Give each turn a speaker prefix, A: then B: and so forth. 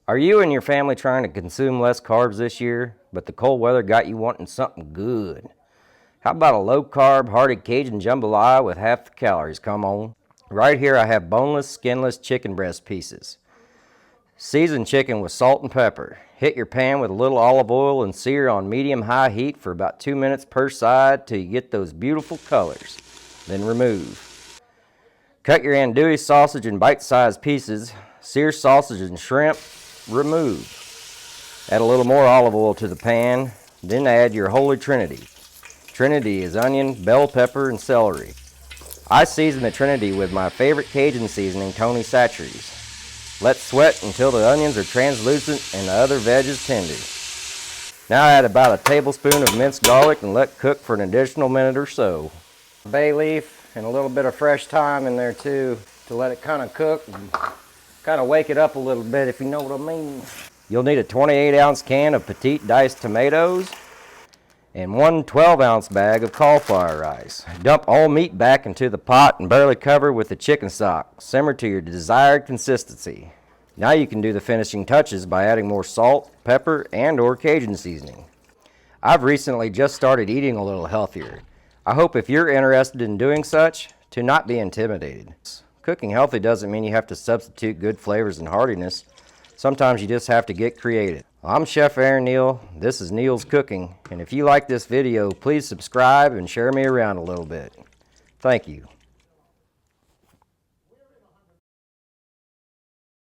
A: Are you and your family trying to consume less carbs this year, but the cold weather got you wanting something good? How about a low-carb, hearty Cajun jambalaya with half the calories? Come on. Right here I have boneless, skinless chicken breast pieces. Season chicken with salt and pepper. Hit your pan with a little olive oil and sear on medium-high heat for about 2 minutes per side till you get those beautiful colors. Then remove. Cut your andouille sausage in bite-sized pieces. Sear sausage and shrimp. Remove. Add a little more olive oil to the pan. Then add your holy trinity. Trinity is onion, bell pepper, and celery. I season the trinity with my favorite Cajun seasoning, Tony Chachere's. Let sweat until the onions are translucent and the other veggies tender. Now add about a tablespoon of minced garlic and let cook for an additional minute or so. Bay leaf and a little bit of fresh thyme in there too to let it kind of cook and kind of wake it up a little bit, if you know what I mean. You'll need a 28-ounce can of petite diced tomatoes and one 12-ounce bag of cauliflower rice. Dump all meat back into the pot and barely cover with the chicken stock. Simmer to your desired consistency. Now you can do the finishing touches by adding more salt, pepper, and/or Cajun seasoning. I've recently just started eating a little healthier. I hope if you're interested in doing such, to not be intimidated. Cooking healthy doesn't mean you have to substitute good flavors and heartiness. Sometimes you just have to get creative. I'm Chef Aaron Neal. This is Neal's Cooking. And if you like this video, please subscribe and share me around a little bit. Thank you.